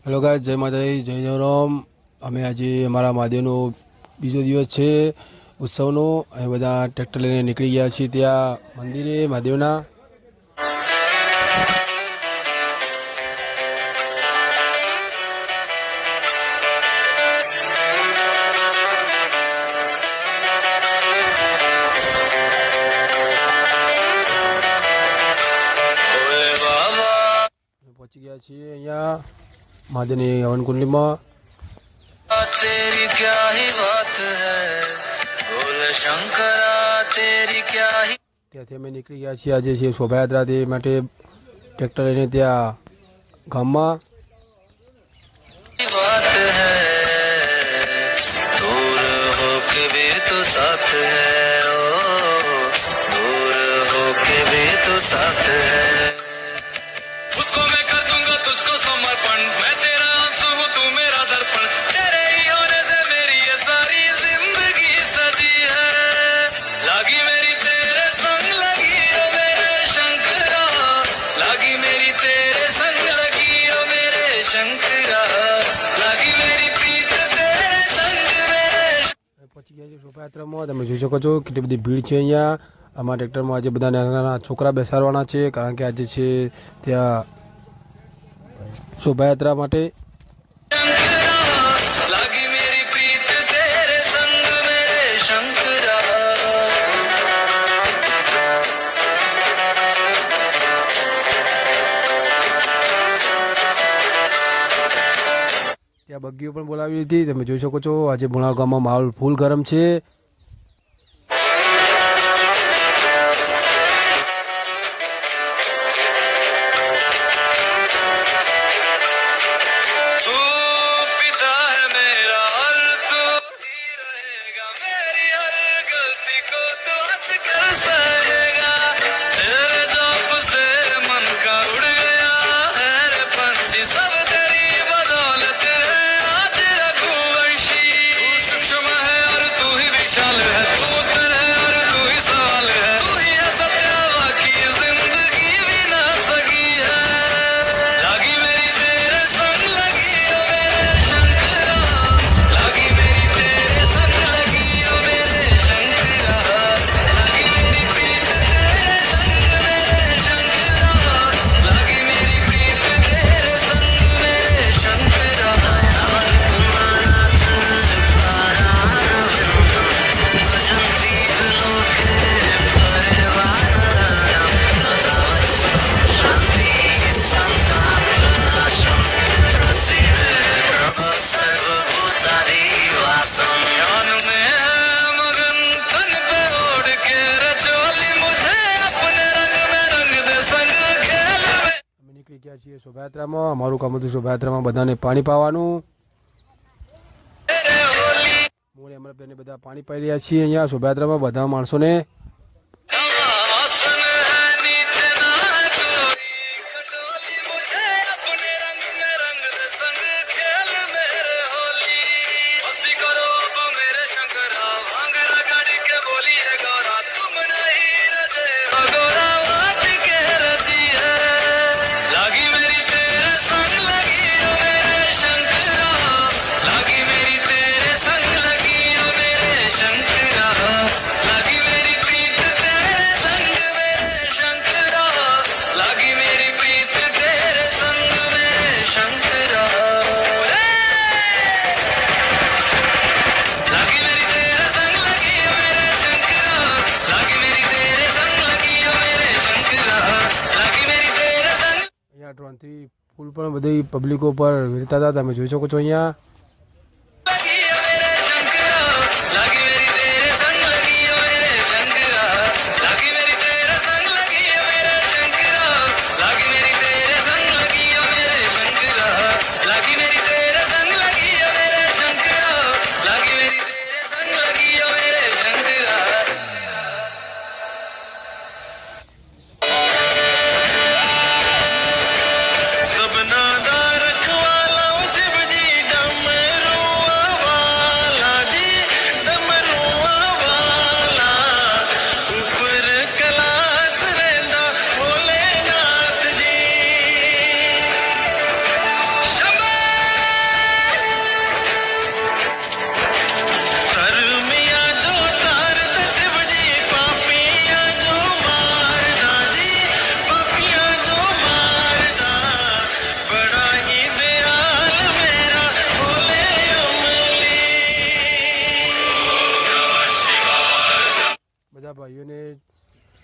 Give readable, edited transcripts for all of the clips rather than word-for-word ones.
Hello ગાય, જય માતાજી, જય જયરામ. અમે આજે અમારા મહાદેવનો બીજો દિવસ છે ઉત્સવનો. અમે બધા ટ્રેક્ટર લઈને નીકળી ગયા છીએ ત્યાં મંદિરે મહાદેવના. પહોંચી ગયા છીએ અહીંયા મહાદેવની હવનકુંડલીમાં. तेरी क्या ही बात है बोले शंकरा तेरी क्या ही ત્યાંથી અમે નીકળી ગયા છીએ આજે છે શોભાયાત્રા તે માટે ટ્રેક્ટર લઈને ત્યાં ગામમાં. बात है दूर हो के भी तो साथ है ओ दूर हो के भी तो साथ है उसको मैं कर दूंगा तुझको समर्पण मैं तेरा आंसू हूँ तू मेरा दर्पण तेरे ही होने से मेरी ये सारी जिंदगी सजी है लागी मेरी तेरे संग लगी ओ मेरे शंकरा लागी मेरी तेरे संग लगी ओ मेरे शंकरा लागी मेरी प्रीत तेरे संग मेरे પહોંચી ગયા છીએ શોભાયાત્રામાં. તમે જોઈ શકો છો કેટલી બધી ભીડ છે અહીંયા. અમારા ટ્રેક્ટરમાં આજે બધા નાના નાના છોકરા બેસાડવાના છે કારણ કે આજે છે ત્યાં શોભાયાત્રા માટે. लागी मेरी प्रीत तेरे संग मेरे शंकरा ત્યાં બગીઓ પણ બોલાવી હતી. તમે જોઈ શકો છો આજે ભુણાવ ગામમાં માહોલ ફૂલ ગરમ છે. तू पिता है मेरा और तू ही रहेगा मेरी हर गलती को तू हंस कर सहेगा तेरे जाप से मन का उड़ गया है रे पंछी सब तेरी बदौलत है आज रघुवंशी तू सूक्ष्म है और तू ही विशाल है तू उत्तर है और तू ही सवाल है तू ही है सत्य बाकी जिंदगी भी ना सकी है लागी मेरी तेरे संग लगी ओ मेरे शंकरा लागी मेरी तेरे संग लगी ओ मेरे शंकरा लागी मेरी प्रीत तेरे संग मेरे शंकरा लागी मेरी प्रीत तेरे संग मेरे शंकरा भजन्ति लोके शांति संतापनाशम प्रसिद्ध सर्वभूतानि वासम ध्यान में है मगन तन पे ओढ़ के रचोली मुझे अपने रंग में रंग दे संग खेल में અમે નીકળી ગયા છીએ શોભાયાત્રામાં. અમારું કામ હતું શોભાયાત્રામાં બધાને પાણી પાવાનું. तेरे होली મોડે અમારા બેને બધા પાણી પાઈ રહ્યા છીએ અહીંયા શોભાયાત્રામાં બધા માણસોને. आसन है नीचे ना है कोई खटोली मुझे अपने रंग में रंग दे संग खेल मेरे होली मस्ती करो अब मेरे शंकरा भांगड़ा गाड़ी के बोली है गौरा तुम नहीं रजे हो गौरा वाट के रची है लागी मेरी तेरे संग लगी ओ मेरे शंकरा लागी मेरी तेरे संग लगी ओ मेरे शंकरा लागी मेरी प्रीत तेरे संग मेरे शंकरा लागी मेरी प्रीत तेरे संग मेरे शंकरा लागी मेरी तेरे संग लगी ओ मेरे शंकरा लागी मेरी तेरे संग लगी ओ मेरे शंकरा लागी मेरी तेरे संग અહીંયા ડ્રોનથી ફૂલ પણ બધી પબ્લિકો પર વિરતા હતા. તમે જોઈ શકો છો અહીંયા. लगी ओ मेरे शंकरा लागी मेरी तेरे संग लगी ओ मेरे शंकरा लागी मेरी तेरे संग लगी ओ मेरे शंकरा लागी मेरी तेरे संग लगी ओ मेरे शंकरा लागी मेरी तेरे संग लगी ओ मेरे शंकरा लागी मेरी तेरे संग लगी ओ मेरे शंकरा सबना दा रखवाला शिव जी डम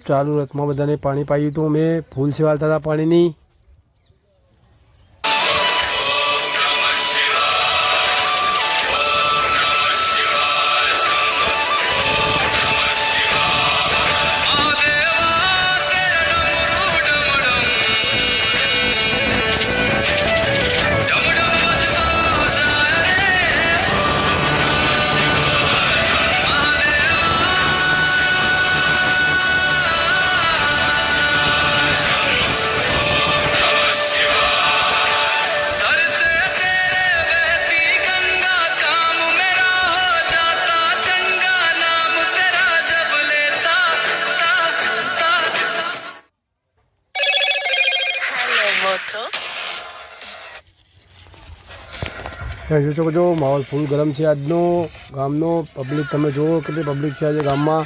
ચાલુ રથમાં બધાને પાણી પાયું હતું અમે, ફૂલ સેવાલતા હતા પાણીની. ત્યાં જોઈ શકો છો માહોલ ફૂલ ગરમ છે આજનો. ગામનો પબ્લિક તમે જુઓ કેટલી પબ્લિક છે આજે ગામમાં.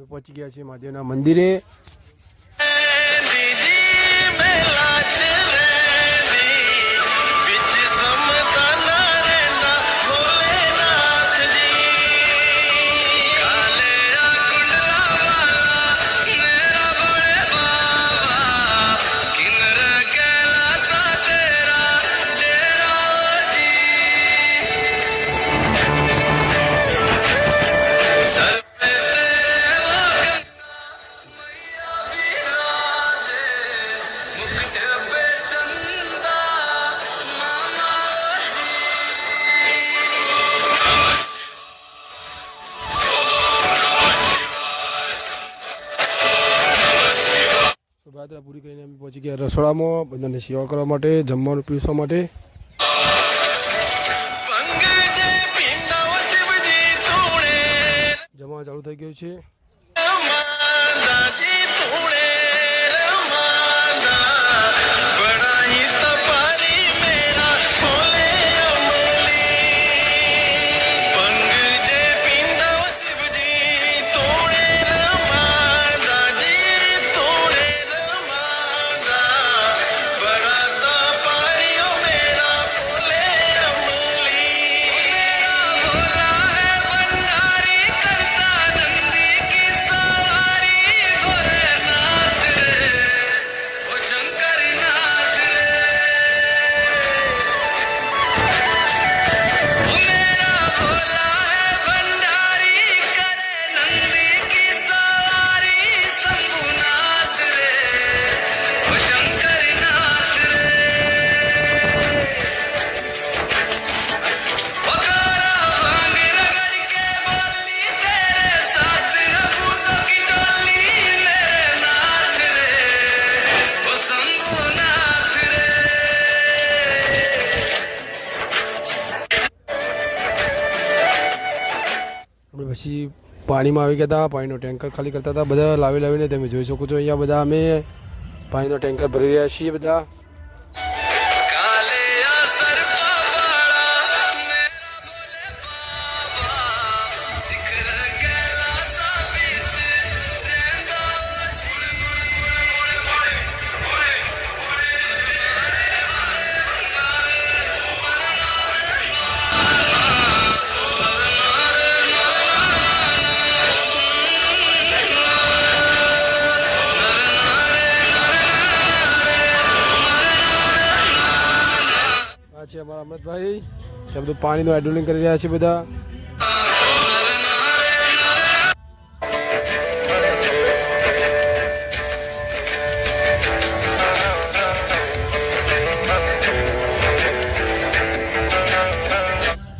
પહોંચી ગયા છીએ મહાદેવના મંદિરે. શોભાયાત્રા પૂરી કરીને અમે પહોંચી ગયા રસોડામાં બધાને સેવા કરવા માટે, જમવાનું પીરસવા માટે. જમવા ચાલુ થઈ ગયું છે. પછી પાણીમાં આવી ગયા હતા, પાણીનો ટેન્કર ખાલી કરતા હતા બધા લાવીને. તમે જોઈ શકો છો અહીંયા બધા અમે પાણીનો ટેન્કર ભરી રહ્યા છીએ બધા. છે અમારા અમૃતભાઈ, ત્યાં બધું પાણીનું હાઇડ્રોલિંગ કરી રહ્યા છે બધા.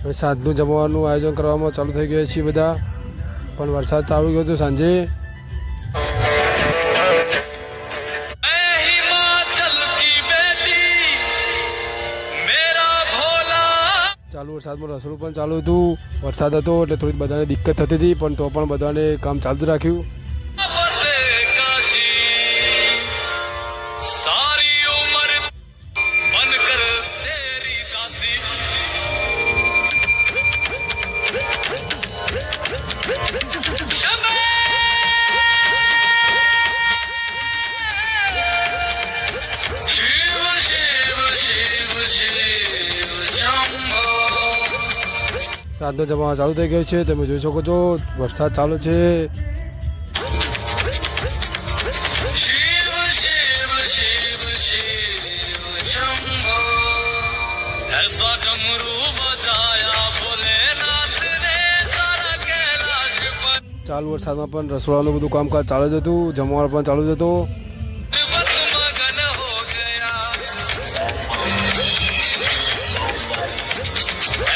હવે સાંજનું જમવાનું આયોજન કરવામાં ચાલુ થઈ ગયા છીએ બધા, પણ વરસાદ તો આવી ગયો હતો સાંજે. ચાલુ વરસાદમાં રસોડું પણ ચાલુ હતું. વરસાદ હતો એટલે થોડી બધાને દિક્કત થતી હતી, પણ તો પણ બધાને કામ ચાલુ રાખ્યું. बसे काशी सारी उम्र बनकर तेरी दासी शबे शिव शिव शिव शिव शंभो સાંજનો જમવા ચાલુ થઈ ગયો છે. તમે જોઈ શકો છો વરસાદ ચાલુ છે. शिव शिव शिव शिव शंभो ऐसा डमरू बजाया भोलेनाथ ने सारा कैलाश पर ચાલુ વરસાદમાં પણ રસોડાનું બધું કામકાજ ચાલુ જ હતું. જમવાનું પણ ચાલુ જ હતો. बस मगन हो गया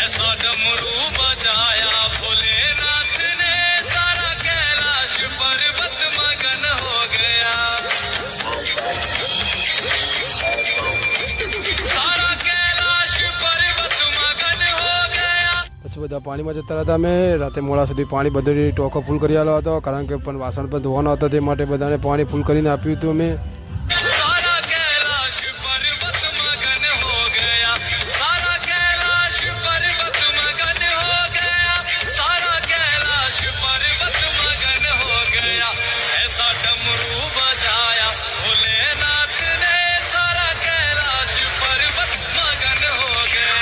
ऐसा डमरू बजाया भोलेनाथ ने सारा कैलाश पर्वत मगन हो गया सारा कैलाश पर्वत मगन हो गया પછી બધા પાણીમાં જતા રહ્યા. અમે રાતે મોડા સુધી પાણી બધી ટોકો ફૂલ કરી આવેલો હતો, કારણ કે પણ વાસણ પણ ધોવાના હતા. તે માટે બધાને પાણી ફૂલ કરીને આપ્યું હતું અમે. सारा कैलाश पर्वत मगन हो गया सारा कैलाश पर्वत मगन हो गया सारा कैलाश पर्वत मगन हो गया ऐसा डमरू बजाया भोलेनाथ ने सारा कैलाश पर्वत मगन हो गया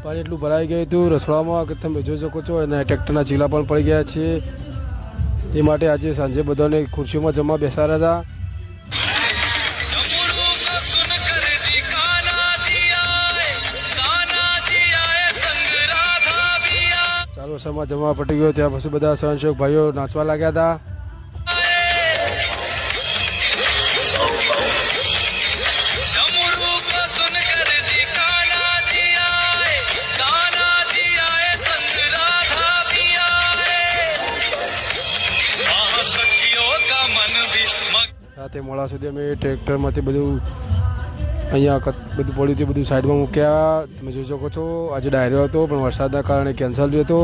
પાણી એટલું ભરાઈ ગયું હતું રસોડામાં કે તમે જોઈ શકો છો. અને ટ્રેક્ટરના ચીલા પણ પડી ગયા છે. તે માટે આજે સાંજે બધાને ખુરશીઓમાં જમવા બેસાડ્યા હતા. डमरू को सुनकर जी कान्हा जी आए संग राधा भी ચાલુ વરસાદમાં જમવા પટી ગયો. ત્યાં પછી બધા સ્વયંસેવક ભાઈઓ નાચવા લાગ્યા હતા. डमरू को सुनकर जी कान्हा जी आए संग राधा भी आए सखियों का मन भी मग રાતે મોડા સુધી અમે ટ્રેક્ટરમાંથી બધું અહીંયા બધું પડ્યું હતું બધું સાઈડમાં મૂક્યા. તમે જોઈ શકો છો આજે ડાયરો હતો, પણ વરસાદના કારણે કેન્સલ રહ્યો હતો.